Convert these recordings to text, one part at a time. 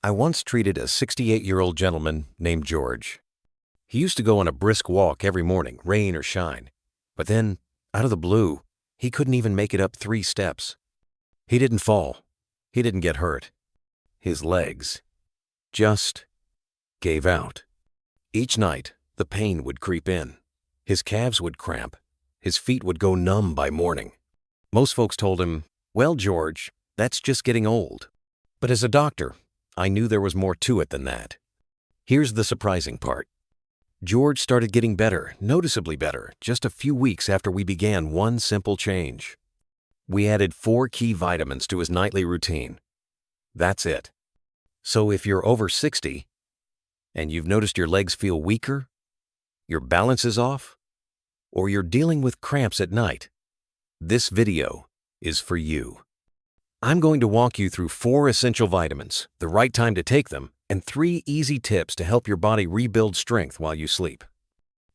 I once treated a 68-year-old gentleman named George. He used to go on a brisk walk every morning, rain or shine. But then, out of the blue, he couldn't even make it up 3 steps. He didn't fall. He didn't get hurt. His legs just gave out. Each night, the pain would creep in. His calves would cramp. His feet would go numb by morning. Most folks told him, "Well, George, that's just getting old." But as a doctor, I knew there was more to it than that. Here's the surprising part. George started getting better, noticeably better, just a few weeks after we began one simple change. We added 4 key vitamins to his nightly routine. That's it. So if you're over 60 and you've noticed your legs feel weaker, your balance is off, or you're dealing with cramps at night, this video is for you. I'm going to walk you through 4 essential vitamins, the right time to take them, and 3 easy tips to help your body rebuild strength while you sleep.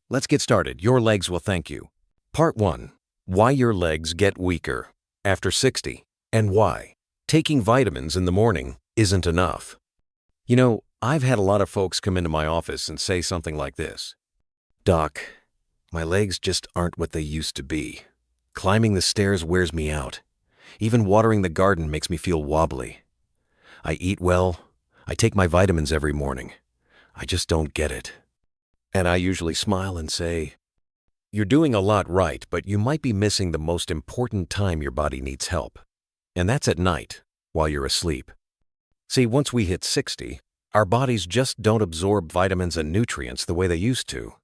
Let's get started. Your legs will thank you. Part 1. Why your legs get weaker after 60 and why taking vitamins in the morning isn't enough. You know, I've had a lot of folks come into my office and say something like this. "Doc, my legs just aren't what they used to be. Climbing the stairs wears me out. Even watering the garden makes me feel wobbly. I eat well. I take my vitamins every morning. I just don't get it." And I usually smile and say, "You're doing a lot right, but you might be missing the most important time your body needs help. And that's at night, while you're asleep." See, once we hit 60, our bodies just don't absorb vitamins and nutrients the way they used to.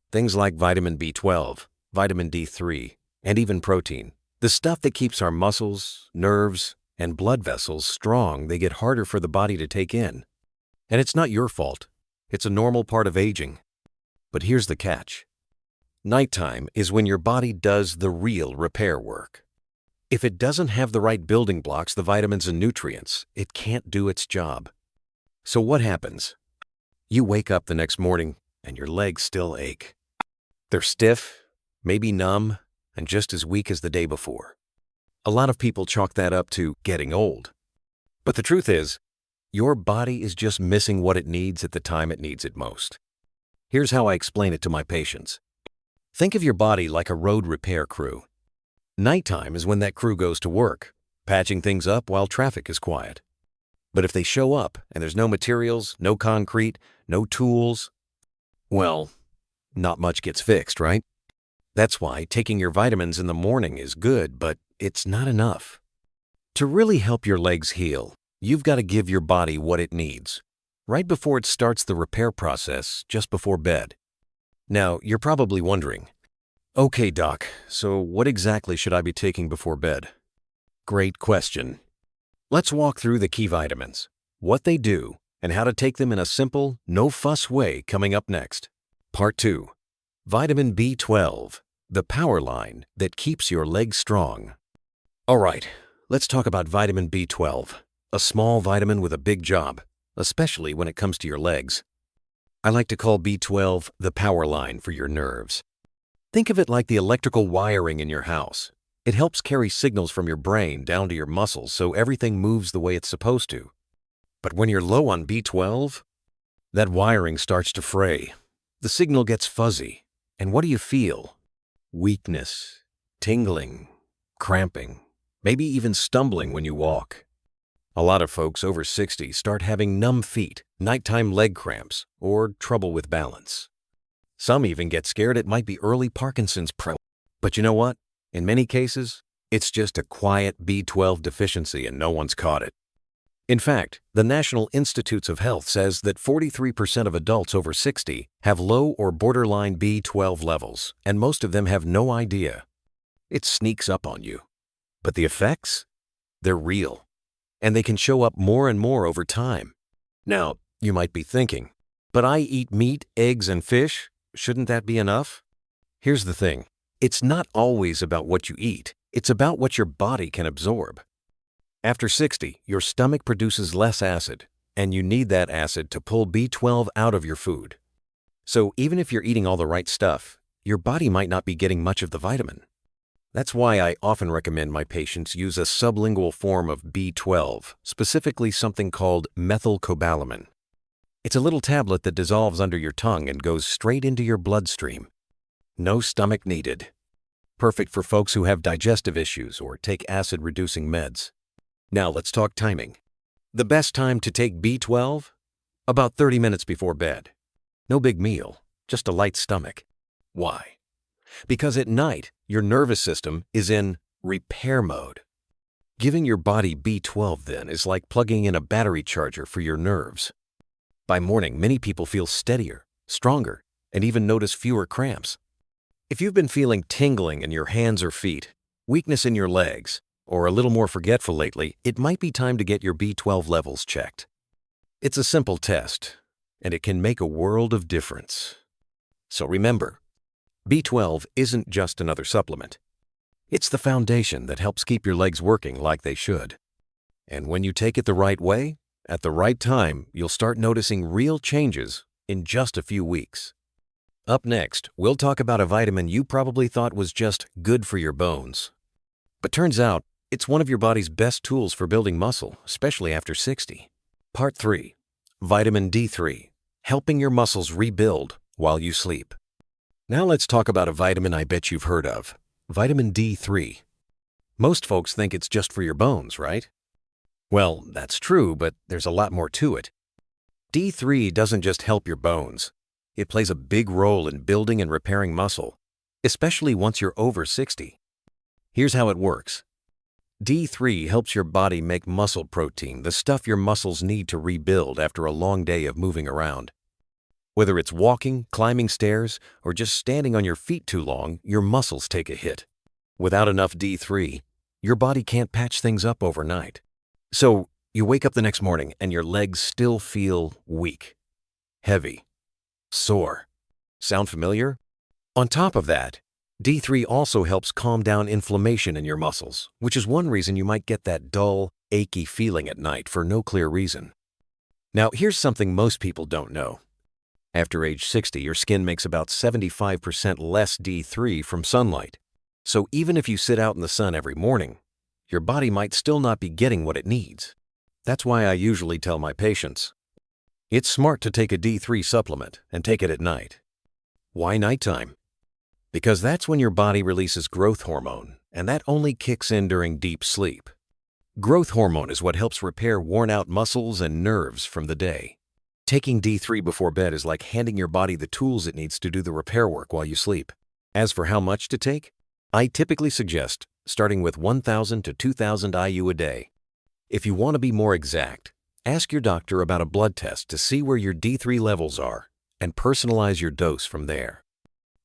Things like vitamin B12, vitamin D3, and even protein. The stuff that keeps our muscles, nerves, and blood vessels strong, they get harder for the body to take in. And it's not your fault. It's a normal part of aging. But here's the catch. Nighttime is when your body does the real repair work. If it doesn't have the right building blocks, the vitamins and nutrients, it can't do its job. So what happens? You wake up the next morning and your legs still ache. They're stiff, maybe numb, and just as weak as the day before. A lot of people chalk that up to getting old. But the truth is, your body is just missing what it needs at the time it needs it most. Here's how I explain it to my patients. Think of your body like a road repair crew. Nighttime is when that crew goes to work, patching things up while traffic is quiet. But if they show up and there's no materials, no concrete, no tools, well, not much gets fixed, right? That's why taking your vitamins in the morning is good, but it's not enough. To really help your legs heal, you've got to give your body what it needs, right before it starts the repair process, just before bed. Now, you're probably wondering, "Okay, Doc, so what exactly should I be taking before bed?" Great question. Let's walk through the key vitamins, what they do, and how to take them in a simple, no-fuss way coming up next. Part 2. Vitamin B12, the power line that keeps your legs strong. All right, let's talk about vitamin B12, a small vitamin with a big job, especially when it comes to your legs. I like to call B12 the power line for your nerves. Think of it like the electrical wiring in your house. It helps carry signals from your brain down to your muscles so everything moves the way it's supposed to. But when you're low on B12, that wiring starts to fray. The signal gets fuzzy. And what do you feel? Weakness, tingling, cramping, maybe even stumbling when you walk. A lot of folks over 60 start having numb feet, nighttime leg cramps, or trouble with balance. Some even get scared it might be early Parkinson's. But you know what? In many cases, it's just a quiet B12 deficiency and no one's caught it. In fact, the National Institutes of Health says that 43% of adults over 60 have low or borderline B12 levels, and most of them have no idea. It sneaks up on you. But the effects? They're real, and they can show up more and more over time. Now, you might be thinking, "But I eat meat, eggs, and fish. Shouldn't that be enough?" Here's the thing. It's not always about what you eat. It's about what your body can absorb. After 60, your stomach produces less acid, and you need that acid to pull B12 out of your food. So even if you're eating all the right stuff, your body might not be getting much of the vitamin. That's why I often recommend my patients use a sublingual form of B12, specifically something called methylcobalamin. It's a little tablet that dissolves under your tongue and goes straight into your bloodstream. No stomach needed. Perfect for folks who have digestive issues or take acid-reducing meds. Now let's talk timing. The best time to take B12? About 30 minutes before bed. No big meal, just a light stomach. Why? Because at night, your nervous system is in repair mode. Giving your body B12 then is like plugging in a battery charger for your nerves. By morning, many people feel steadier, stronger, and even notice fewer cramps. If you've been feeling tingling in your hands or feet, weakness in your legs, or a little more forgetful lately, it might be time to get your B12 levels checked. It's a simple test, and it can make a world of difference. So remember, B12 isn't just another supplement. It's the foundation that helps keep your legs working like they should. And when you take it the right way, at the right time, you'll start noticing real changes in just a few weeks. Up next, we'll talk about a vitamin you probably thought was just good for your bones. But turns out, it's one of your body's best tools for building muscle, especially after 60. Part 3. Vitamin D3, helping your muscles rebuild while you sleep. Now let's talk about a vitamin I bet you've heard of, vitamin D3. Most folks think it's just for your bones, right? Well, that's true, but there's a lot more to it. D3 doesn't just help your bones. It plays a big role in building and repairing muscle, especially once you're over 60. Here's how it works. D3 helps your body make muscle protein, the stuff your muscles need to rebuild after a long day of moving around. Whether it's walking, climbing stairs, or just standing on your feet too long, your muscles take a hit. Without enough D3, your body can't patch things up overnight. So you wake up the next morning and your legs still feel weak, heavy, sore. Sound familiar? On top of that, D3 also helps calm down inflammation in your muscles, which is one reason you might get that dull, achy feeling at night for no clear reason. Now, here's something most people don't know. After age 60, your skin makes about 75% less D3 from sunlight. So even if you sit out in the sun every morning, your body might still not be getting what it needs. That's why I usually tell my patients, it's smart to take a D3 supplement and take it at night. Why nighttime? Because that's when your body releases growth hormone, and that only kicks in during deep sleep. Growth hormone is what helps repair worn-out muscles and nerves from the day. Taking D3 before bed is like handing your body the tools it needs to do the repair work while you sleep. As for how much to take, I typically suggest starting with 1,000 to 2,000 IU a day. If you want to be more exact, ask your doctor about a blood test to see where your D3 levels are and personalize your dose from there.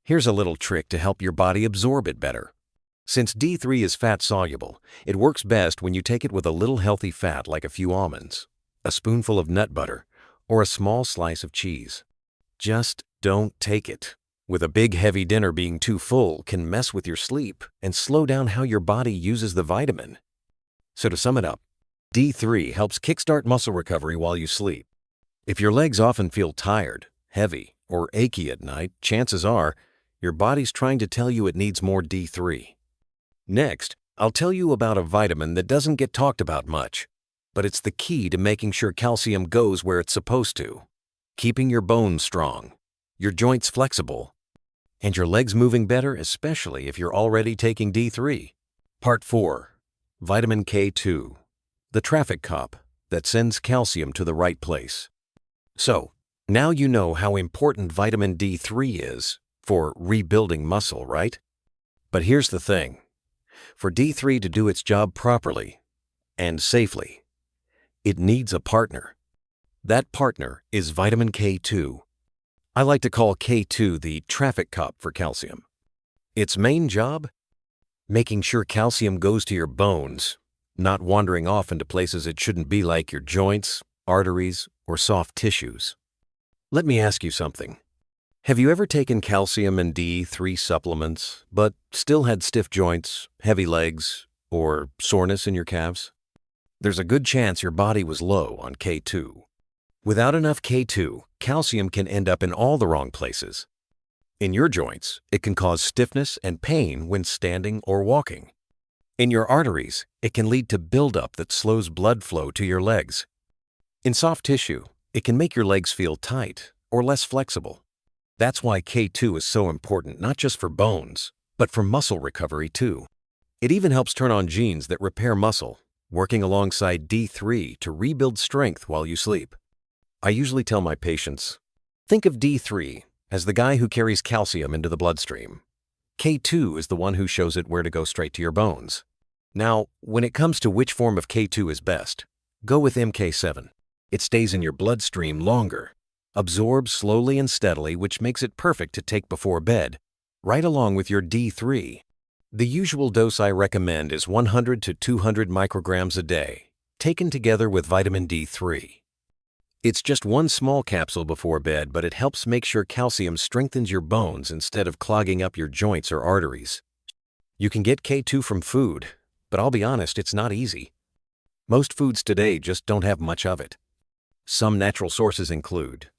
Here's a little trick to help your body absorb it better. Since D3 is fat-soluble, it works best when you take it with a little healthy fat like a few almonds, a spoonful of nut butter, or a small slice of cheese. Just don't take it. With a big heavy dinner being too full can mess with your sleep and slow down how your body uses the vitamin. So to sum it up, D3 helps kickstart muscle recovery while you sleep. If your legs often feel tired, heavy, or achy at night, chances are your body's trying to tell you it needs more D3. Next, I'll tell you about a vitamin that doesn't get talked about much, but it's the key to making sure calcium goes where it's supposed to, keeping your bones strong, your joints flexible, and your legs moving better, especially if you're already taking D3. Part 4. Vitamin K2, the traffic cop that sends calcium to the right place. So, now you know how important vitamin D3 is for rebuilding muscle, right? But here's the thing. For D3 to do its job properly and safely, it needs a partner. That partner is vitamin K2. I like to call K2 the traffic cop for calcium. Its main job? Making sure calcium goes to your bones, not wandering off into places it shouldn't be like your joints, arteries, or soft tissues. Let me ask you something. Have you ever taken calcium and D3 supplements, but still had stiff joints, heavy legs, or soreness in your calves? There's a good chance your body was low on K2. Without enough K2, calcium can end up in all the wrong places. In your joints, it can cause stiffness and pain when standing or walking. In your arteries, it can lead to buildup that slows blood flow to your legs. In soft tissue, it can make your legs feel tight or less flexible. That's why K2 is so important, not just for bones, but for muscle recovery too. It even helps turn on genes that repair muscle, working alongside D3 to rebuild strength while you sleep. I usually tell my patients, think of D3 as the guy who carries calcium into the bloodstream. K2 is the one who shows it where to go straight to your bones. Now, when it comes to which form of K2 is best, go with MK7. It stays in your bloodstream longer, absorbs slowly and steadily, which makes it perfect to take before bed, right along with your D3. The usual dose I recommend is 100 to 200 micrograms a day, taken together with vitamin D3. It's just one small capsule before bed, but it helps make sure calcium strengthens your bones instead of clogging up your joints or arteries. You can get K2 from food, but I'll be honest, it's not easy. Most foods today just don't have much of it. Some natural sources include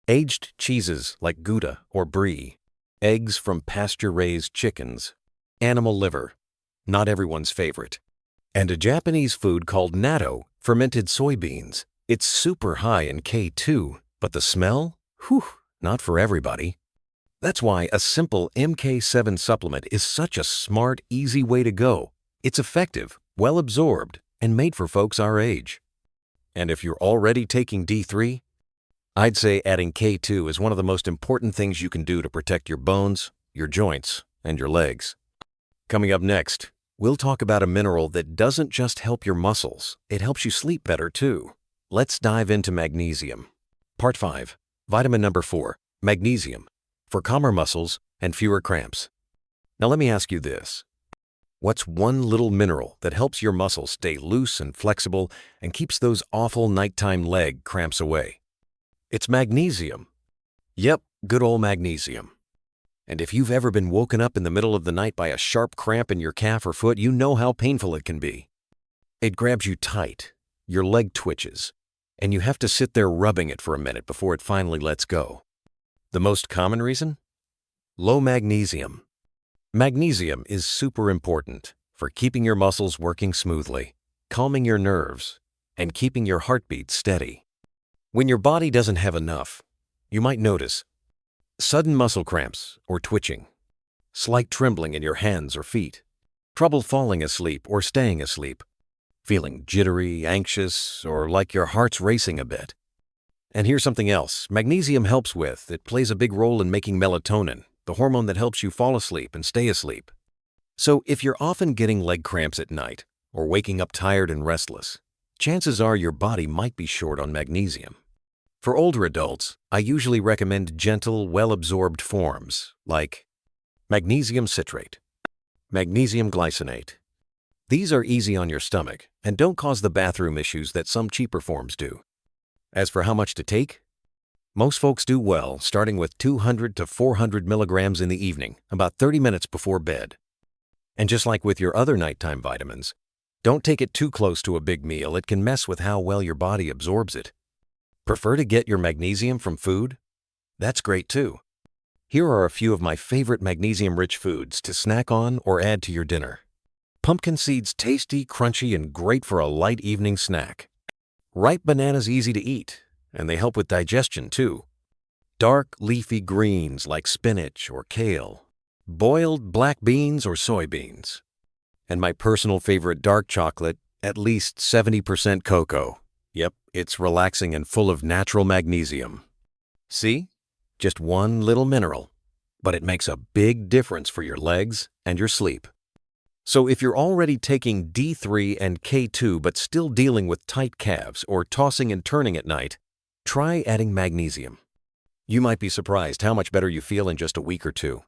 aged cheeses like Gouda or Brie, eggs from pasture-raised chickens, animal liver, not everyone's favorite, and a Japanese food called natto, fermented soybeans. It's super high in K2, but the smell? Whew, not for everybody. That's why a simple MK7 supplement is such a smart, easy way to go. It's effective, well absorbed, and made for folks our age. And if you're already taking D3, I'd say adding K2 is one of the most important things you can do to protect your bones, your joints, and your legs. Coming up next, we'll talk about a mineral that doesn't just help your muscles, it helps you sleep better too. Let's dive into magnesium. Part 5. Vitamin number 4, magnesium, for calmer muscles and fewer cramps. Now let me ask you this. What's one little mineral that helps your muscles stay loose and flexible and keeps those awful nighttime leg cramps away? It's magnesium. Yep, good old magnesium. And if you've ever been woken up in the middle of the night by a sharp cramp in your calf or foot, you know how painful it can be. It grabs you tight, your leg twitches, and you have to sit there rubbing it for a minute before it finally lets go. The most common reason? Low magnesium. Magnesium is super important for keeping your muscles working smoothly, calming your nerves, and keeping your heartbeat steady. When your body doesn't have enough, you might notice sudden muscle cramps or twitching, slight trembling in your hands or feet, trouble falling asleep or staying asleep, feeling jittery, anxious, or like your heart's racing a bit. And here's something else magnesium helps with. It plays a big role in making melatonin, the hormone that helps you fall asleep and stay asleep. So if you're often getting leg cramps at night or waking up tired and restless, chances are your body might be short on magnesium. For older adults, I usually recommend gentle, well-absorbed forms like magnesium citrate, magnesium glycinate. These are easy on your stomach and don't cause the bathroom issues that some cheaper forms do. As for how much to take, most folks do well, starting with 200 to 400 milligrams in the evening, about 30 minutes before bed. And just like with your other nighttime vitamins, don't take it too close to a big meal. It can mess with how well your body absorbs it. Prefer to get your magnesium from food? That's great too. Here are a few of my favorite magnesium-rich foods to snack on or add to your dinner. Pumpkin seeds tasty, crunchy, and great for a light evening snack. Ripe bananas easy to eat, and they help with digestion too. Dark, leafy greens like spinach or kale. Boiled black beans or soybeans. And my personal favorite, dark chocolate, at least 70% cocoa. Yep, it's relaxing and full of natural magnesium. See? Just one little mineral, but it makes a big difference for your legs and your sleep. So if you're already taking D3 and K2 but still dealing with tight calves or tossing and turning at night, try adding magnesium. You might be surprised how much better you feel in just a week or two.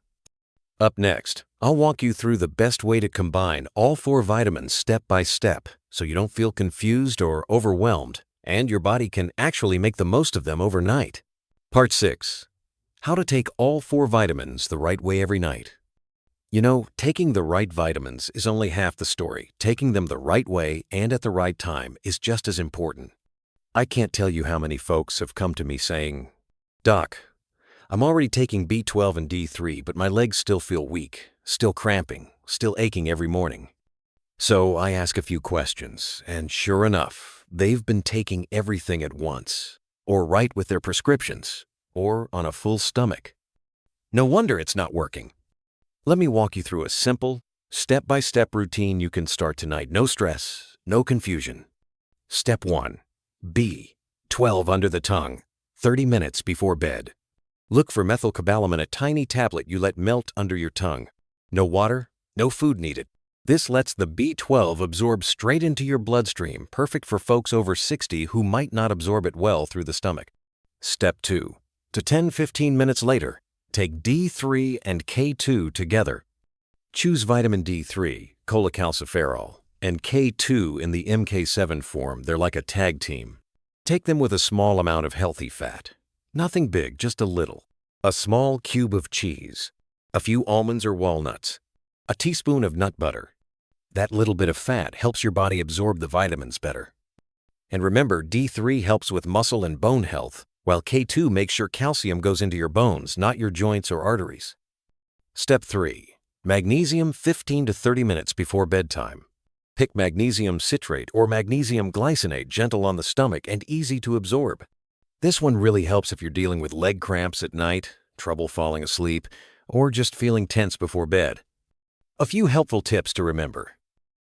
Up next, I'll walk you through the best way to combine all 4 vitamins step by step so you don't feel confused or overwhelmed, and your body can actually make the most of them overnight. Part 6. How to take all 4 vitamins the right way every night. You know, taking the right vitamins is only half the story. Taking them the right way and at the right time is just as important. I can't tell you how many folks have come to me saying, "Doc, I'm already taking B12 and D3, but my legs still feel weak, still cramping, still aching every morning. So I ask a few questions, and sure enough, they've been taking everything at once, or right with their prescriptions, or on a full stomach. No wonder it's not working. Let me walk you through a simple, step-by-step routine you can start tonight. No stress, no confusion. Step 1. B12 under the tongue, 30 minutes before bed. Look for methylcobalamin, a tiny tablet you let melt under your tongue. No water, no food needed. This lets the B12 absorb straight into your bloodstream, perfect for folks over 60 who might not absorb it well through the stomach. Step 2. To 10-15 minutes later, take D3 and K2 together. Choose vitamin D3, cholecalciferol, and K2 in the MK7 form. They're like a tag team. Take them with a small amount of healthy fat. Nothing big, just a little. A small cube of cheese, a few almonds or walnuts, a teaspoon of nut butter. That little bit of fat helps your body absorb the vitamins better. And remember, D3 helps with muscle and bone health, while K2 makes sure calcium goes into your bones, not your joints or arteries. Step 3. Magnesium 15 to 30 minutes before bedtime. Pick magnesium citrate or magnesium glycinate, gentle on the stomach and easy to absorb. This one really helps if you're dealing with leg cramps at night, trouble falling asleep, or just feeling tense before bed. A few helpful tips to remember.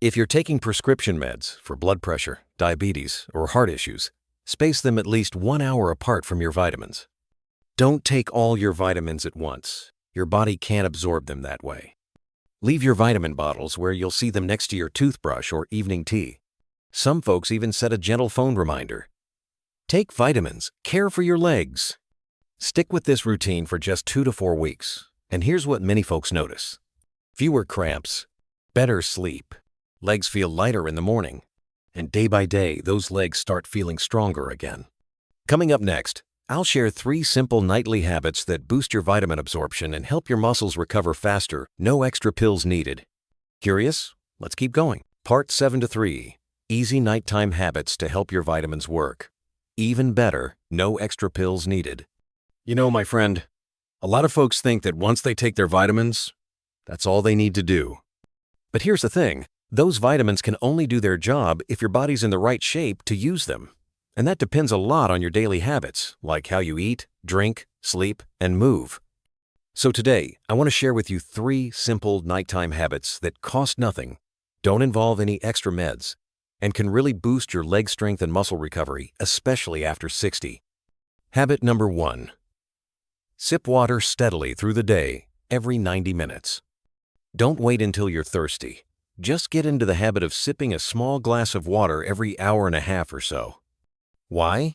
If you're taking prescription meds for blood pressure, diabetes, or heart issues, space them at least 1 hour apart from your vitamins. Don't take all your vitamins at once. Your body can't absorb them that way. Leave your vitamin bottles where you'll see them next to your toothbrush or evening tea. Some folks even set a gentle phone reminder. Take vitamins, care for your legs. Stick with this routine for just 2 to 4 weeks, and here's what many folks notice. Fewer cramps, better sleep, legs feel lighter in the morning, and day by day, those legs start feeling stronger again. Coming up next, I'll share 3 simple nightly habits that boost your vitamin absorption and help your muscles recover faster, no extra pills needed. Curious? Let's keep going. Part 7 to 3. Easy nighttime habits to help your vitamins work. Even better, no extra pills needed. You know, my friend, a lot of folks think that once they take their vitamins, that's all they need to do. But here's the thing. Those vitamins can only do their job if your body's in the right shape to use them. And that depends a lot on your daily habits, like how you eat, drink, sleep, and move. So today, I want to share with you 3 simple nighttime habits that cost nothing, don't involve any extra meds, and can really boost your leg strength and muscle recovery, especially after 60. Habit number 1. Sip water steadily through the day, every 90 minutes. Don't wait until you're thirsty. Just get into the habit of sipping a small glass of water every hour and a half or so. Why?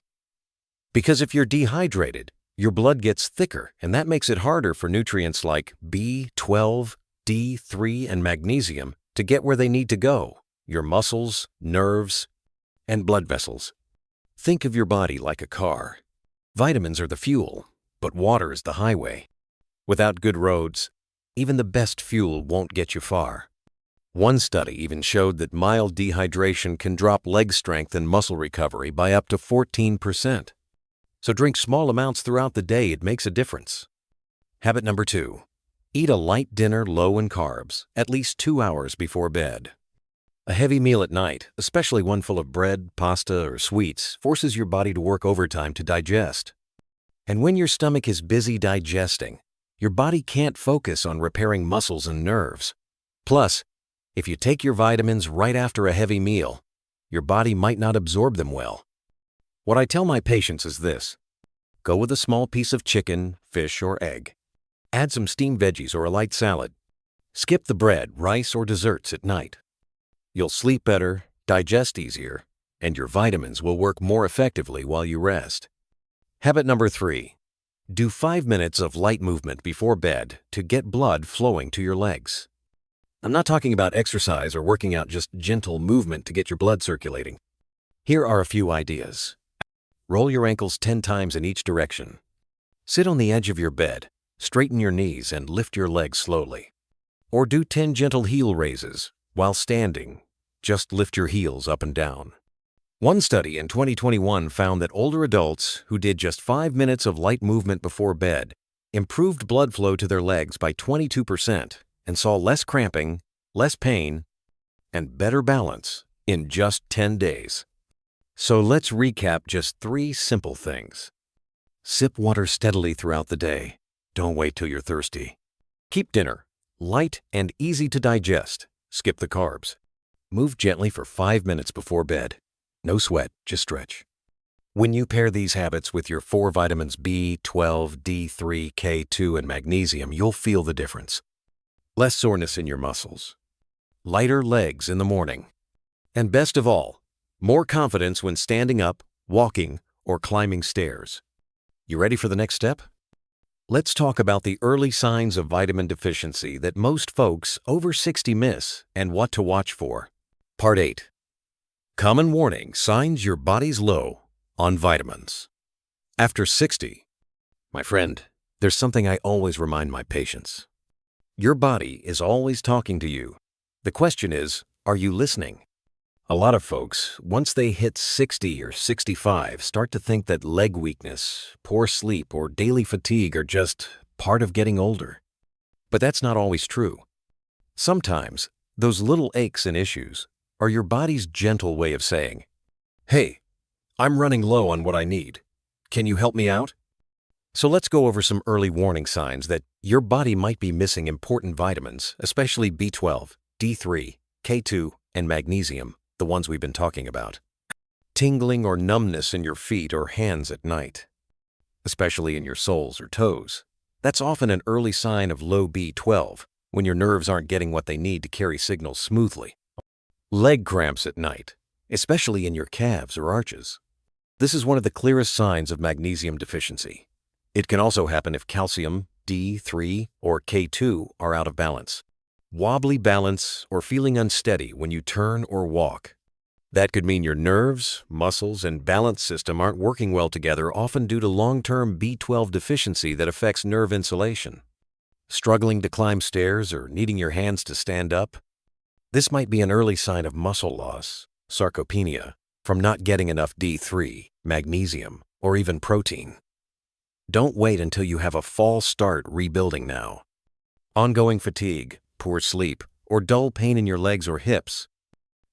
Because if you're dehydrated, your blood gets thicker, and that makes it harder for nutrients like B12, D3, and magnesium to get where they need to go, your muscles, nerves, and blood vessels. Think of your body like a car. Vitamins are the fuel, but water is the highway. Without good roads, even the best fuel won't get you far. One study even showed that mild dehydration can drop leg strength and muscle recovery by up to 14%. So drink small amounts throughout the day. It makes a difference. Habit number 2. Eat a light dinner low in carbs, at least 2 hours before bed. A heavy meal at night, especially one full of bread, pasta, or sweets, forces your body to work overtime to digest. And when your stomach is busy digesting, your body can't focus on repairing muscles and nerves. Plus, if you take your vitamins right after a heavy meal, your body might not absorb them well. What I tell my patients is this. Go with a small piece of chicken, fish, or egg. Add some steamed veggies or a light salad. Skip the bread, rice, or desserts at night. You'll sleep better, digest easier, and your vitamins will work more effectively while you rest. Habit number 3. Do 5 minutes of light movement before bed to get blood flowing to your legs. I'm not talking about exercise or working out, just gentle movement to get your blood circulating. Here are a few ideas. Roll your ankles 10 times in each direction. Sit on the edge of your bed, straighten your knees, and lift your legs slowly. Or do 10 gentle heel raises while standing. Just lift your heels up and down. One study in 2021 found that older adults who did just 5 minutes of light movement before bed improved blood flow to their legs by 22%, and saw less cramping, less pain, and better balance in just 10 days. So let's recap just 3 simple things. Sip water steadily throughout the day. Don't wait till you're thirsty. Keep dinner light and easy to digest. Skip the carbs. Move gently for 5 minutes before bed. No sweat, just stretch. When you pair these habits with your 4 vitamins B12, D3, K2, and magnesium, you'll feel the difference. Less soreness in your muscles. Lighter legs in the morning. And best of all, more confidence when standing up, walking, or climbing stairs. You ready for the next step? Let's talk about the early signs of vitamin deficiency that most folks over 60 miss and what to watch for. Part 8. Common warning signs your body's low on vitamins. After 60, my friend, there's something I always remind my patients. Your body is always talking to you. The question is, are you listening? A lot of folks, once they hit 60 or 65, start to think that leg weakness, poor sleep, or daily fatigue are just part of getting older. But that's not always true. Sometimes, those little aches and issues are your body's gentle way of saying, "Hey, I'm running low on what I need. Can you help me out?" So let's go over some early warning signs that your body might be missing important vitamins, especially B12, D3, K2, and magnesium, the ones we've been talking about. Tingling or numbness in your feet or hands at night, especially in your soles or toes. That's often an early sign of low B12, when your nerves aren't getting what they need to carry signals smoothly. Leg cramps at night, especially in your calves or arches. This is one of the clearest signs of magnesium deficiency. It can also happen if calcium, D3, or K2 are out of balance. Wobbly balance or feeling unsteady when you turn or walk. That could mean your nerves, muscles, and balance system aren't working well together, often due to long-term B12 deficiency that affects nerve insulation. Struggling to climb stairs or needing your hands to stand up? This might be an early sign of muscle loss, sarcopenia, from not getting enough D3, magnesium, or even protein. Don't wait until you have a false start rebuilding now. Ongoing fatigue, poor sleep, or dull pain in your legs or hips.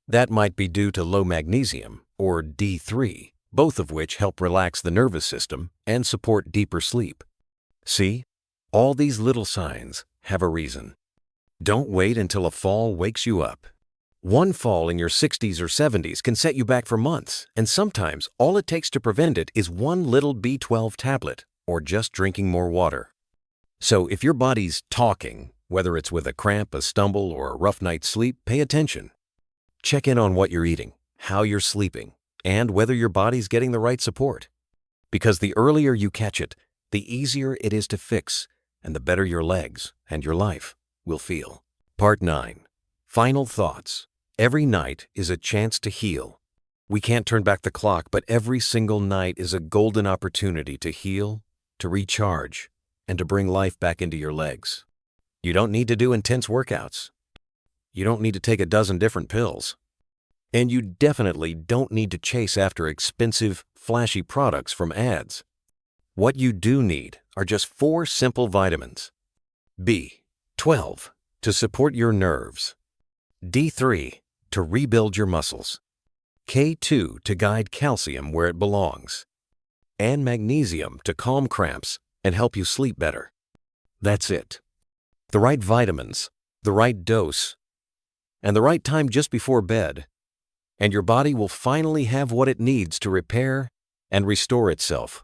That might be due to low magnesium, or D3, both of which help relax the nervous system and support deeper sleep. See, all these little signs have a reason. Don't wait until a fall wakes you up. One fall in your 60s or 70s can set you back for months, and sometimes all it takes to prevent it is one little B12 tablet or just drinking more water. So if your body's talking, whether it's with a cramp, a stumble, or a rough night's sleep, pay attention. Check in on what you're eating, how you're sleeping, and whether your body's getting the right support. Because the earlier you catch it, the easier it is to fix, and the better your legs and your life will feel. Part 9. Final thoughts. Every night is a chance to heal. We can't turn back the clock, but every single night is a golden opportunity to heal, to recharge, and to bring life back into your legs. You don't need to do intense workouts. You don't need to take a dozen different pills. And you definitely don't need to chase after expensive, flashy products from ads. What you do need are just 4 simple vitamins. B12 to support your nerves. D3 to rebuild your muscles. K2 to guide calcium where it belongs. And magnesium to calm cramps and help you sleep better. That's it. The right vitamins, the right dose, and the right time just before bed, and your body will finally have what it needs to repair and restore itself,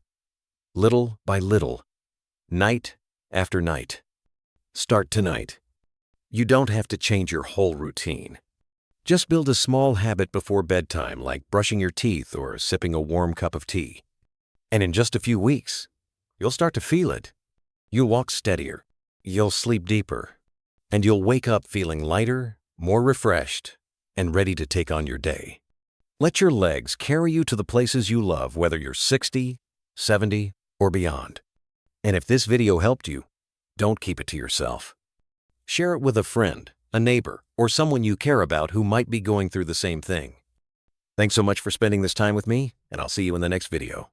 little by little, night after night. Start tonight. You don't have to change your whole routine. Just build a small habit before bedtime, like brushing your teeth or sipping a warm cup of tea. And in just a few weeks, you'll start to feel it. You'll walk steadier. You'll sleep deeper, and you'll wake up feeling lighter, more refreshed, and ready to take on your day. Let your legs carry you to the places you love, whether you're 60, 70, or beyond. And if this video helped you, don't keep it to yourself. Share it with a friend, a neighbor, or someone you care about who might be going through the same thing. Thanks so much for spending this time with me, and I'll see you in the next video.